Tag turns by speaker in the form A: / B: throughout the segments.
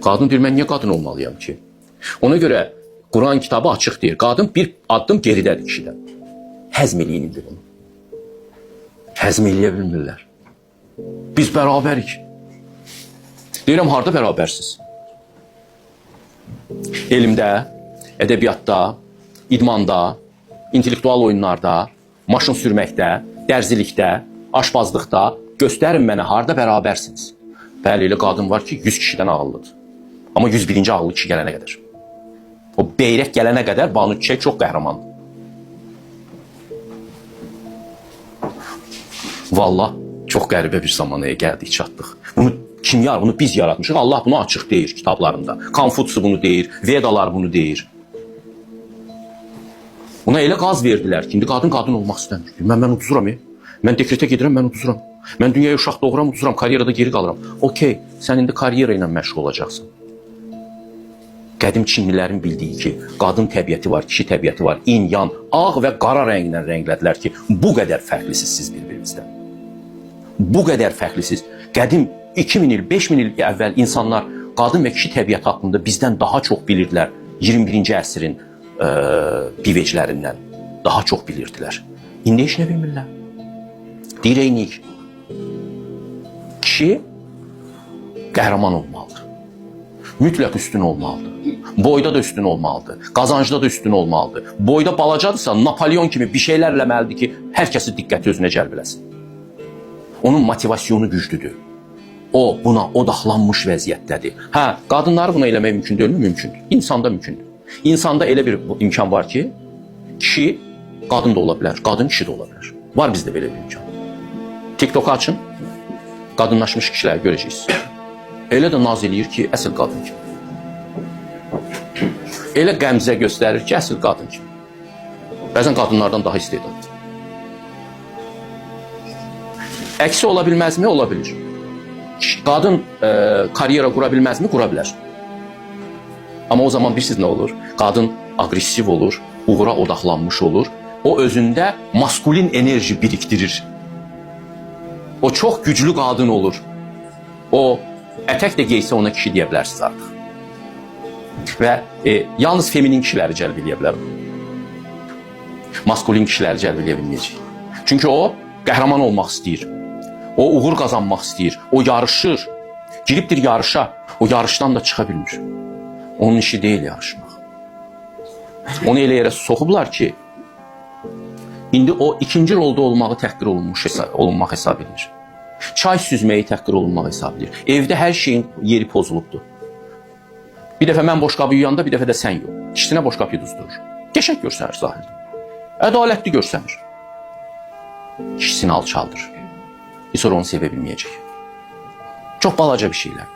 A: Qadın deyir, mən niyə qadın olmalıyam ki? Ona görə Quran kitabı açıq deyir. Qadın bir addım geridədir kişidən. Həzm eləyin indi bunu. Həzm eləyə bilmirlər. Biz bərabərik. Deyirəm, harada bərabərsiz? Elmdə, ədəbiyyatda, idmanda, intellektual oyunlarda, maşın sürməkdə, dərzilikdə, aşbazlıqda göstərin mənə harada bərabərsiniz. Bəli, elə qadın var ki, 100 kişidən ağıllıdır. Amma 101-ci ağıllı kişi gələnə qədər. O beyrək gələnə qədər Banu Çiçək çox qəhrəmandır. Vallah, çox qəribə bir zamanaya gəldik, çatdıq. Bunu kim yar? Bunu biz yaratmışıq. Allah bunu açıq deyir kitablarında. Konfutsi bunu deyir, Vedalar bunu deyir. Buna elə qaz verdilər ki, indi qadın olmaq istəmir. Mən uduzuram, mən dekretə gedirəm, mən uduzuram. Mən dünyaya uşaq doğuram, uduzuram, karyerada geri qalıram. Okey, sən indi karyera ilə məşğul olacaqsın. Qədim Çinlilərin bildiyi ki, qadın təbiəti var, kişi təbiəti var, in, yan, ağ və qara rənglə rənglədilər ki, bu qədər fərqlisiz siz bir-birinizdən. Bu qədər fərqlisiz. Qədim 2000 il, 5000 il əvvəl insanlar qadın və kişi təbiəti haqqında bizdən daha çox bilirdilər. 21-ci əsrin biveclərindən daha çox bilirdilər. İndi heç nə bilmirlər. Deyir, eynik. Kişi qəhrəman olmalıdır. Mütləq üstün olmalıdır. Boyda da üstün olmalıdır. Qazancda da üstün olmalıdır. Boyda balacadırsa Napolyon kimi bir şeylər eləməlidir ki, hər kəsi diqqəti özünə cəlb eləsin. Onun motivasyonu güclüdür. O buna odaqlanmış vəziyyətdədir. Hə, qadınları buna eləmək mümkün deyilmi? Mümkündür. İnsanda mümkündür. İnsanda elə bir imkan var ki, kişi qadın da ola bilər, qadın kişi də ola bilər. Var bizdə belə bir imkan. TikTok açın, qadınlaşmış kişiləri görəcəksiniz. Elə də naz eləyir ki, əsl qadın kimi. Elə qəmzə göstərir ki, əsl qadın kimi. Bəzən qadınlardan daha istedadlı. Əksi ola bilməzmi? Ola bilir. Qadın karyera qura bilməzmi? Qura bilər. Amma o zaman bilirsiniz nə olur? Qadın aqressiv olur, uğura odaqlanmış olur. O özündə maskulin enerji birikdirir. O çox güclü qadın olur. O ətək də geysə ona kişi deyə bilərsiniz artıq. Və yalnız feminin kişiləri cəlb eləyə bilər. Maskulin kişiləri cəlb eləyə bilməyəcək. Çünki o qəhrəman olmaq istəyir. O uğur qazanmaq istəyir. O yarışır. Giribdir yarışa. O yarışdan da çıxa bilmir. Onun işi deyil yarışmaq. Onu elə yerə soxublar ki, indi o ikinci rolda olmağı təhqir olunmaq hesab edir. Çay süzməyi təhqir olunmaq hesab edir. Evdə hər şeyin yeri pozulubdur. Bir dəfə mən boşqabı yuyanda, bir dəfə də sən yox. İkisine boşqabı duzdurur. Qəşəng görsənir zahirdə. Ədalətli görsənir. Kişisini alçaldır. Bir sonra onu sevə bilməyəcək. Çox balaca bir şeylər.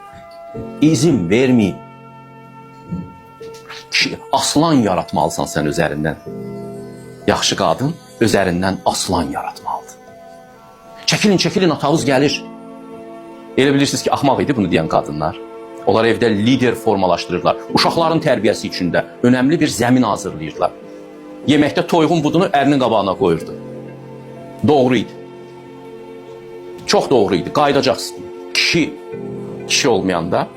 A: İzin verməyin. Aslan yaratmalısan sən özərindən. Yaxşı qadın özərindən aslan yaratmalıdır. Çəkilin, atavuz gəlir. Elə bilirsiniz ki, axmaq idi bunu deyən qadınlar. Onlar evdə lider formalaşdırırlar. Uşaqların tərbiyəsi üçün də önəmli bir zəmin hazırlayırlar. Yeməkdə toyuğun budunu ərinin qabağına qoyurdu. Doğru idi. Çox doğru idi. Qayıdacaqsın. Kişi olmayanda,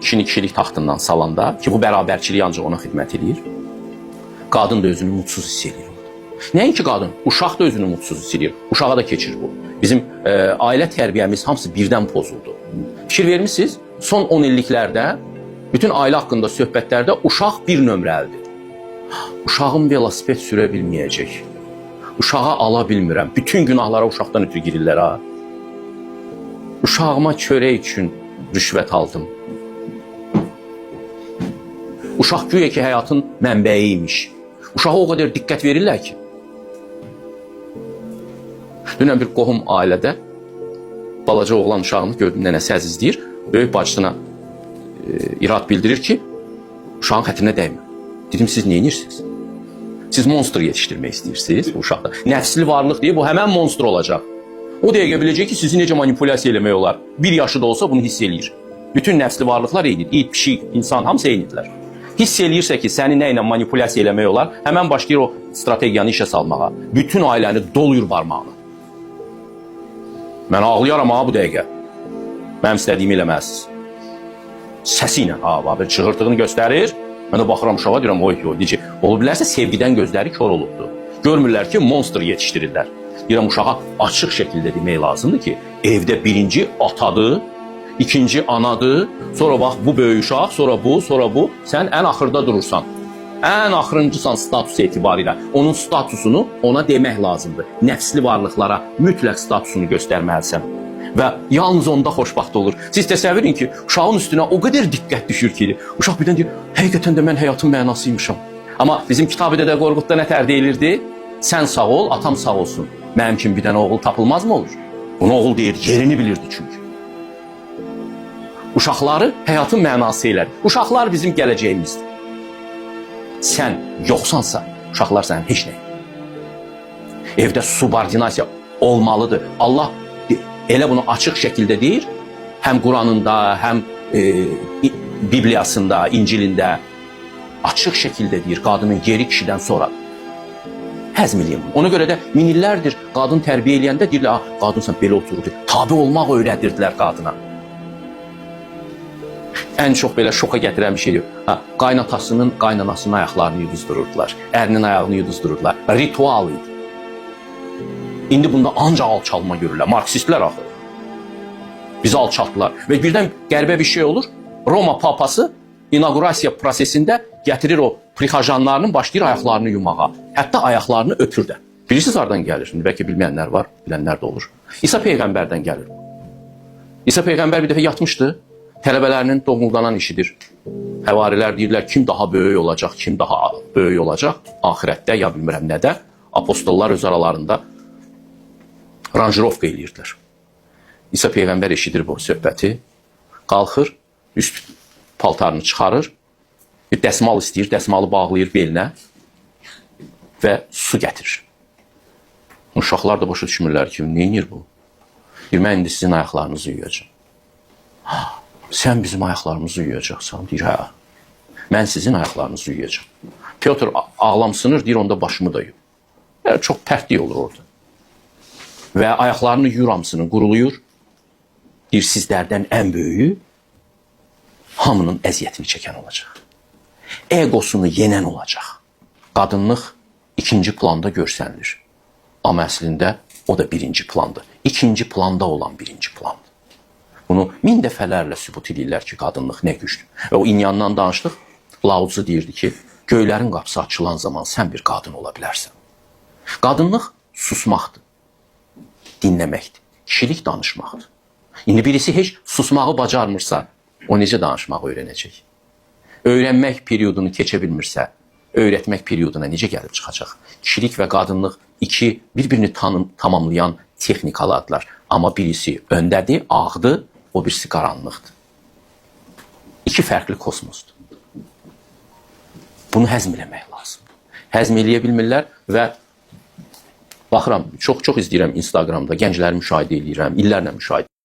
A: kişini kişilik taxtından salanda ki, bu bərabərçilik ancaq ona xidmət edir. Qadın da özünü mutsuz hiss edir. Nəinki qadın, uşaq da özünü mutsuz hiss edir. Uşağa da keçir bu. Bizim ailə tərbiyəmiz hamısı birdən pozuldu. Fikir vermişsiniz, son 10 illiklərdə bütün ailə haqqında söhbətlərdə uşaq bir nömrəlidir. Uşağım velosiped sürə bilməyəcək. Uşağa ala bilmirəm. Bütün günahlara uşaqdan ötürü girirlər ha. Uşağıma çörək üçün rüşvət aldım. Uşaq güya ki, həyatın mənbəyiymiş. Uşağa o qədər diqqət verirlər ki. Dünən bir qohum ailədə balaca oğlan uşağını gördüm, nənəsi əzizləyir. Böyük bacısına irad bildirir ki, uşağın xətrinə dəymə. Dedim, siz nə edirsiniz? Siz monster yetişdirmək istəyirsiniz bu uşaqda. Nəfsli varlıq deyə bu həmən monster olacaq. O dəqiqə biləcək ki, sizi necə manipulyasiya eləmək olar. Bir yaşı da olsa bunu hiss eləyir. Bütün nəfsli varlıqlar eynidir. İt, pişik, insan hamısı eynidirlər. Hiss eləyirsə ki, səni nə ilə manipulyasiya eləmək olar, həmən başlayır o strategiyanı işə salmağa. Bütün ailəni doluyur barmağına. Mən ağlayaram ha bu dəqiqə. Mənim istədiyimi eləməzsiniz. Səsi ilə belə çığırtığını göstərir. Mən də baxıram uşağa deyirəm, oy, necə. Ola bilərsə sevgidən gözləri kör olubdu. Görmürlər ki, monster yetişdirirlər. Deyirəm, uşağa açıq şəkildə demək lazımdır ki, evdə birinci atadır, ikinci anadır, sonra bax bu böyük uşaq, sonra bu, sən ən axırda durursan. Ən axırıncısan status etibarilə. Onun statusunu ona demək lazımdır. Nəfsli varlıqlara mütləq statusunu göstərməlisən. Və yalnız onda xoşbaxt olur. Siz təsəvvür edin ki, uşağın üstünə o qədər diqqət düşür ki, uşaq birdən deyir, həqiqətən də mən həyatın mənasıymışam. Amma bizim Kitabi Dədə Qorqudda nə tər deyilirdi? Sən sağ ol, atam sağ olsun. Mənim kimi bir dənə oğul tapılmaz mı olur? Ona oğul deyir, yerini bilirdi çünki. Uşaqları həyatın mənası elər. Uşaqlar bizim gələcəyimizdir. Sən yoxsansa, uşaqlar sənin heç nə. Evdə subordinasiya olmalıdır. Allah elə bunu açıq şəkildə deyir, həm Quranında, həm Bibliyasında, İncilində açıq şəkildə deyir, qadının yeri kişidən sonra. Həzm eləyim. Ona görə də min illərdir qadın tərbiyə eləyəndə deyirlər, qadınsan belə otururdu. Tabi olmaq öyrədirdilər qadına. Ən çox belə şoka gətirən bir şeydir. Qaynatasının, qaynanasının ayaqlarını yuduzdururdular. Ərinin ayağını yuduzdururdular. Ritual idi. İndi bunda ancaq alçalma görürlər. Marksistlər axı. Bizi alçaltdılar. Və birdən qəribə bir şey olur. Roma papası inaugurasiya prosesində gətirir o prixajanlarının, başlayır ayaqlarını yumağa. Hətta ayaqlarını öpür də. Bilirsiniz hardan gəlir? Şimdi bəlkə bilməyənlər var, bilənlər də olur. İsa Peyğəmbərdən gəlir. İsa Peyğəmbər bir dəfə yatmışdı. Tələbələrinin doğuldanan işidir. Həvarilər deyirlər, kim daha böyük olacaq, kim daha böyük olacaq? Ahirətdə, ya bilmirəm nədə. Apostollar öz aralarında ranjirovka eləyirdilər. İsa Peyğəmbər eşidir bu söhbəti. Qalxır, üst paltarını çıxarır. Bir dəsmal istəyir, dəsmalı bağlayır belinə və su gətirir. Uşaqlar da başa düşmürlər ki, neyinir bu? Deyir, mən indi sizin ayaqlarınızı yuyacağım. Sən bizim ayaqlarımızı yuyacaqsan. Deyir, hə, mən sizin ayaqlarınızı yuyacağım. Piotr ağlamsınır, deyir, onda başımı da yuyur. Yəni, çox pərtlik olur orada. Və ayaqlarını yuyur hamısını, quruluyur. Deyir, sizlərdən ən böyüyü hamının əziyyətini çəkən olacaq. Egosunu yenən olacaq. Qadınlıq ikinci planda görsənilir. Amma əslində o da birinci plandır. İkinci planda olan birinci plandır. Bunu min dəfələrlə sübut edirlər ki, qadınlıq nə gücdür. Və o İnyandan danışdıq. Lao Tzu deyirdi ki, göylərin qapısı açılan zaman sən bir qadın ola bilərsən. Qadınlıq susmaqdır, dinləməkdir, kişilik danışmaqdır. İndi birisi heç susmağı bacarmırsa, o necə danışmağı öyrənəcək? Öyrənmək periyodunu keçə bilmirsə, öyrətmək periyoduna necə gəlib çıxacaq? Kişilik və qadınlıq iki bir-birini tamamlayan texnikalardılar. Amma birisi öndədir, ağdır, o birisi qaranlıqdır. İki fərqli kosmosdur. Bunu həzm eləmək lazımdır. Həzm eləyə bilmirlər və baxıram, çox izləyirəm Instagramda, gəncləri müşahidə edirəm, illərlə müşahidə edirəm.